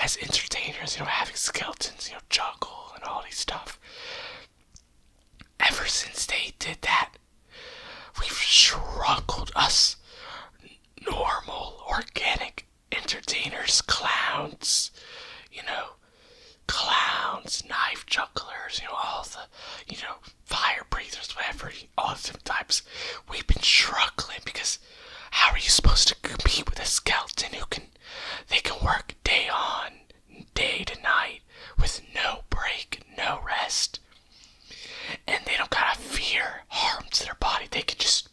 as entertainers, having skeletons, juggle and all these stuff. Ever since they did that, we've struggled, us normal, organic entertainers, clowns, clowns, knife jugglers, all the, fire breathers, whatever, all the different types. We've been struggling because how are you supposed to compete with a skeleton they can work day on, day to night with no break, no rest, and they don't gotta fear harm to their body. They could just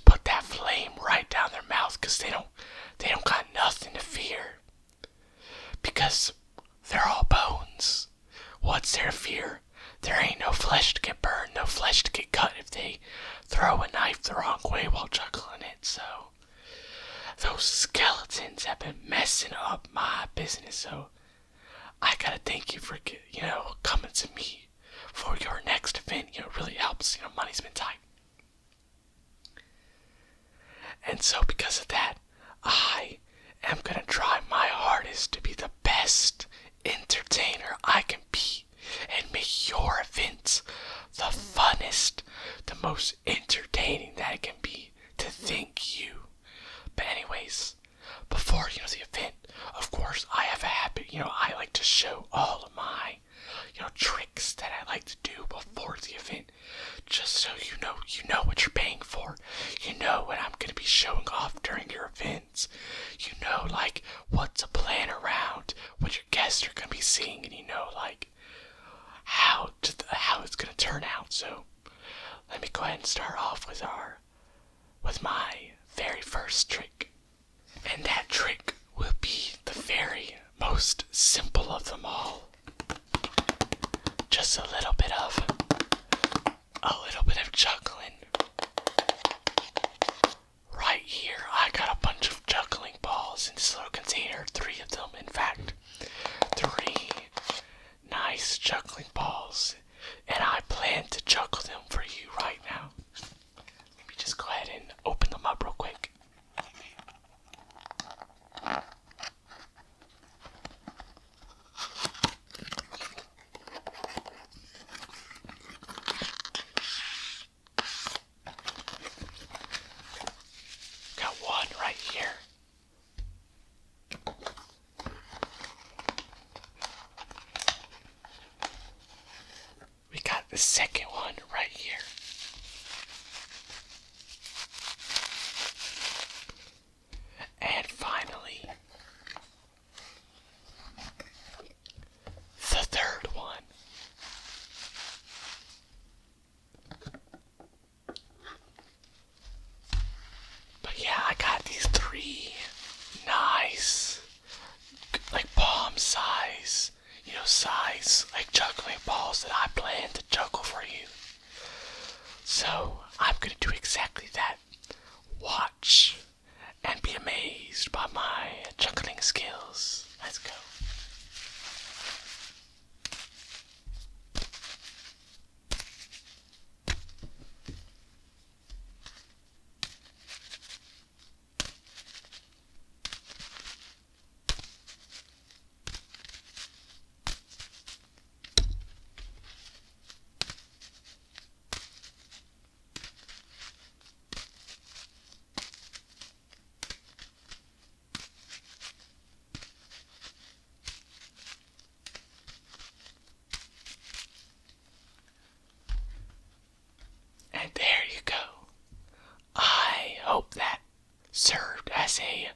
put that flame right down their mouth because they don't got nothing to fear because they're all bones. What's their fear? There ain't no flesh to get burned, no flesh to get cut if they throw a knife the wrong way while juggling it. So those skeletons have been messing up my business. So I gotta thank you for coming to me for your next event. It really helps. Money's been tight. And so because of that, I am gonna try my hardest to be the best entertainer I can be and make your events the funnest, the most entertaining that it can be, to thank you. But anyways, before the event, of course I have a habit, I like to show all of my tricks that I like to do before the event, just so you know what you're paying for. You know what I'm going to be showing off during your events. You know, like, what to plan around, what your guests are going to be seeing, and how it's going to turn out. So let me go ahead and start off with my very first trick. And that trick will be the very most simple of them all. Just a little bit of juggling. Right here, I got a bunch of juggling balls in this little container. 3 of them, in fact. 3 nice juggling balls. And I plan to juggle them for you right now. Let me just go ahead and open them up real quick. Got one right here. We got the second one right here. And finally, the third one. But yeah, I got these 3 nice, like palm size, like juggling balls that I plan to juggle for you. So I'm gonna do exactly that. Watch and be amazed by my juggling skills. Let's go. And there you go. I hope that served as a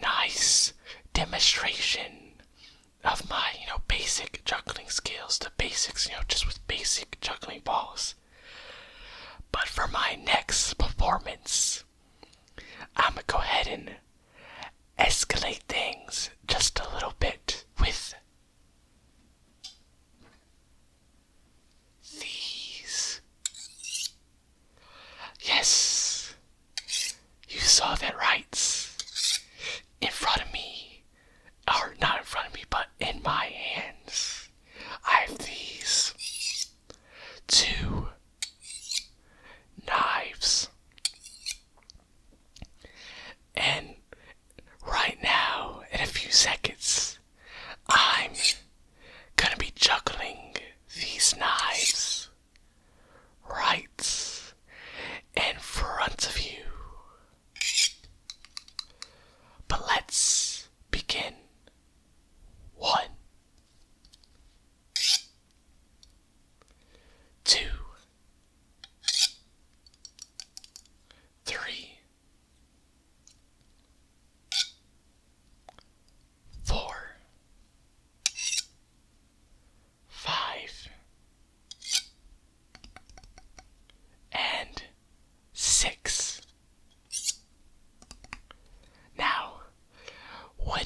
nice demonstration of my, basic juggling skills. The basics, just with basic juggling balls. But for my next performance, I'm gonna go ahead and escalate things just a little bit with these. Yes, you saw that right. In front of me, or not in front of me, but in my hands, I have these 2 knives. And right now, in a few seconds,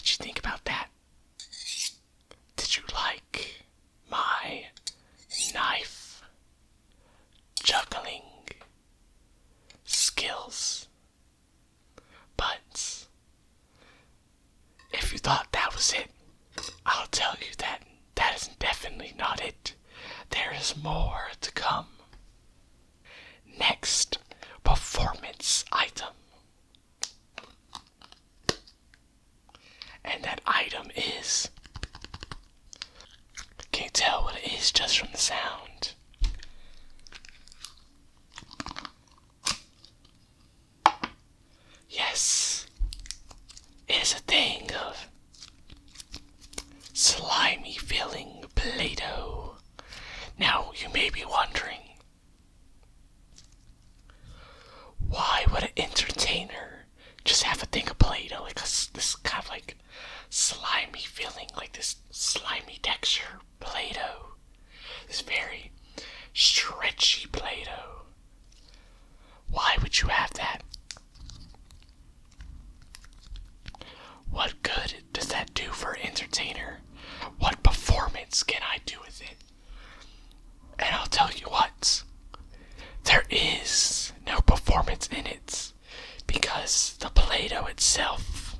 did you think about that? Did you like my knife juggling skills? But if you thought that was it, I'll tell you that that is definitely not it. There is more to come. Next, performance item. And that item is... Can you tell what it is just from the sound? Yes, it is a thing of slimy filling Play-Doh. Now, you may be wondering, why would an entertainer just have a thing of Play-Doh, like this kind of like slimy filling, like this slimy texture Play-Doh, this very stretchy Play-Doh? Why would you have that? What good does that do for an entertainer? What performance can I do with it? And I'll tell you what, there is no performance in it, because the Play-Doh itself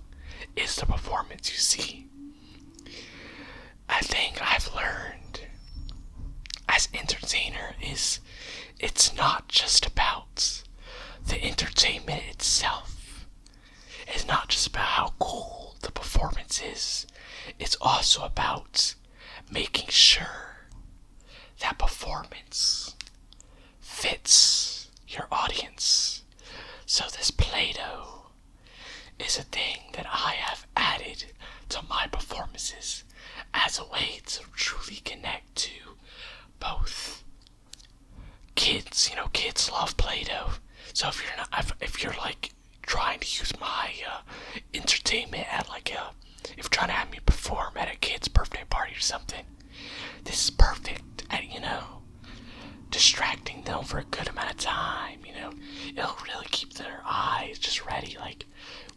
is the performance, you see. I think I've learned as entertainer is it's not just about the entertainment itself. It's not just about how cool the performance is. It's also about making sure that performance fits your audience. So this Play-Doh is a thing that I have added to my performances as a way to truly connect to both kids. You know, kids love Play-Doh. So if you're like trying to use my entertainment at like if you're trying to have me perform at a kid's birthday party or something, this is perfect at, distracting them for a good amount of time. It'll really keep their eyes just ready. Like,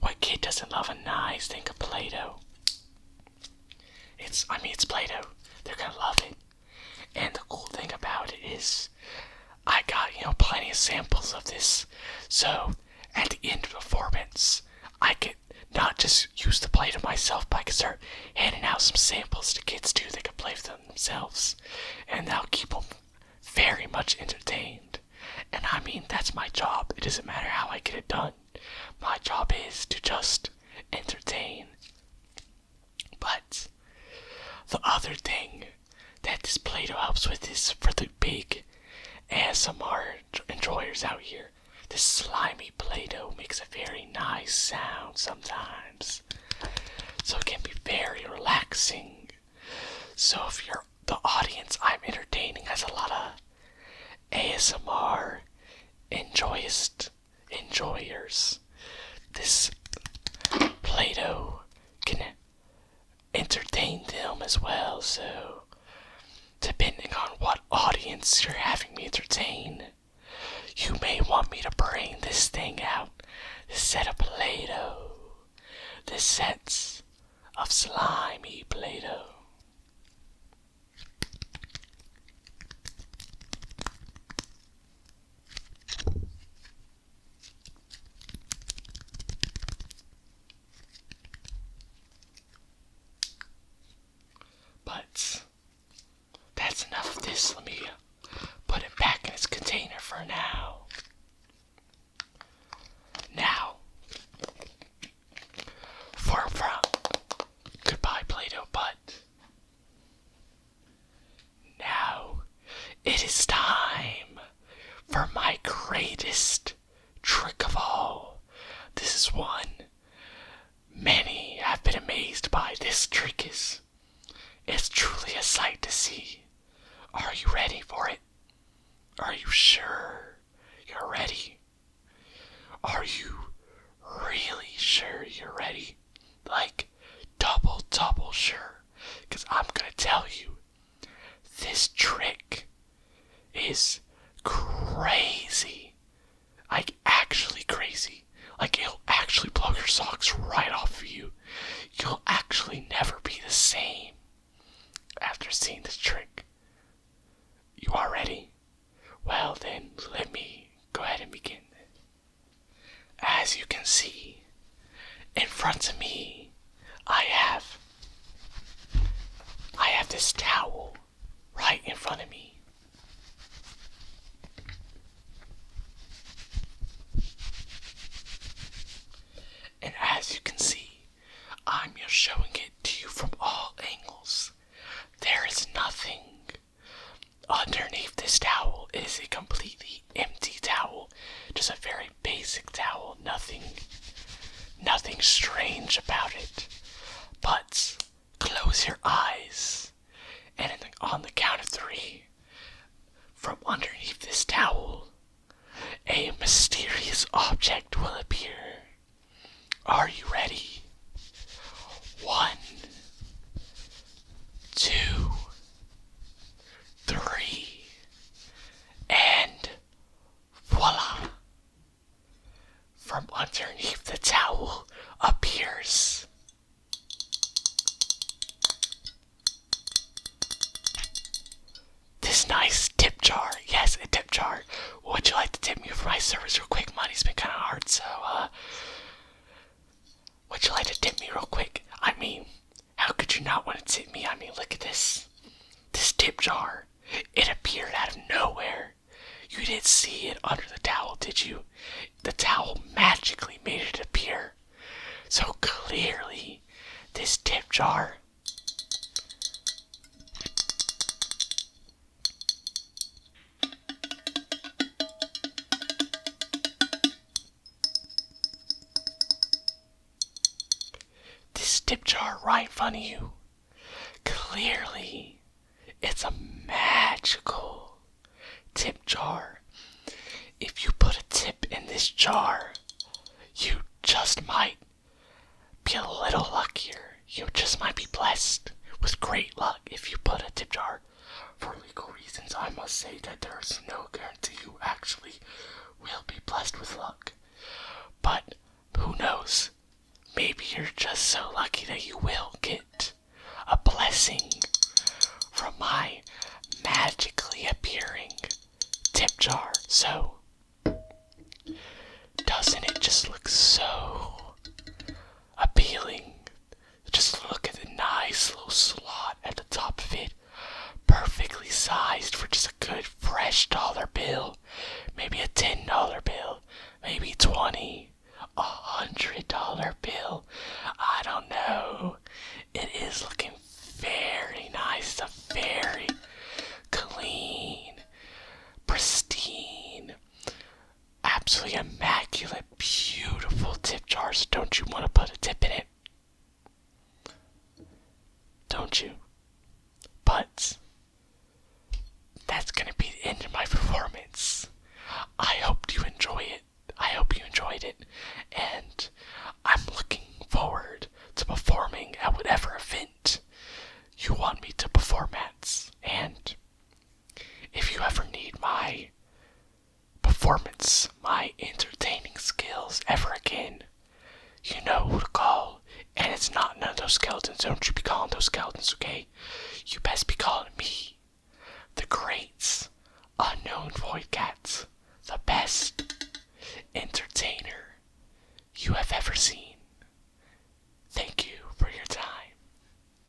what kid doesn't love a nice thing of Play-Doh? It's Play-Doh. They're gonna love it. And the cool thing about it is I got, plenty of samples of this. So at the end of the performance, I could not just use the Play-Doh myself, but I could start handing out some samples to kids too. They could play with them themselves, and that'll keep them very much entertained. And that's my job. It doesn't matter how I get it done. My job is to just entertain. But the other thing that this Play-Doh helps with is for the big ASMR enjoyers out here. This slimy Play-Doh makes a very nice sound sometimes. So it can be very relaxing. So if you're the audience I'm entertaining has a lot of ASMR enjoyers, this Play-Doh can entertain them as well. So depending on what audience you're having me entertain, you may want me to bring this thing out, this set of Play-Doh, this set of slimy Play-Doh. But that's enough of this. Let me put it back in its container for now. Now, from goodbye Play-Doh, but now it is time for my greatest trick of all. This is one many have been amazed by. This trick is truly a sight to see. Are you ready for it? Are you sure you're ready? Are you really sure you're ready? Like, double sure. Because I'm gonna tell you, this trick is crazy. Like, actually crazy. Like, it'll actually blow your socks right off of you. You'll actually as you can see, in front of me, I have this towel right in front of me. And as you can see, I'm just showing it to you from all angles. There is nothing underneath this towel. It is a completely empty towel. Just a very basic towel. Nothing strange about it. But close your eyes, and on the count of 3, from underneath this towel, a mysterious object will appear. Are you ready? 1, 2, 3, and voila! From underneath the towel appears this nice tip jar. Yes, a tip jar. Would you like to tip me for my service real quick? Money's been kind of hard, so would you like to tip me real quick? I mean, how could you not want to tip me? I mean, look at this tip jar. It appeared out of nowhere. You didn't see it under the towel, did you? The towel magically made it appear. So clearly, this tip jar right in front of you, clearly, it's a magical tip jar. If you put a tip in this jar, you just might be a little luckier. You just might be blessed with great luck if you put a tip jar. For legal reasons, I must say that there's no guarantee you actually will be blessed with luck. But who knows? Maybe you're just so lucky that you will get a blessing from my magically appearing tip jar. So, doesn't it just look so appealing? Just look at the nice little slot at the top of it. Perfectly sized for just a good fresh dollar bill. Maybe a $10 bill. Maybe 20. $100 bill. I don't know. It is looking very nice. A very clean, pristine, absolutely immaculate, beautiful tip jar. So don't you want to put a tip in it? Don't you? But that's gonna be the end of my performance. I hope you enjoy it. I hope you enjoyed it, and I'm looking forward to performing at whatever event you want me to perform at. And if you ever need my performance, my entertaining skills ever again, you know who to call. And it's not none of those skeletons. Don't you be calling those skeletons, okay? You best be calling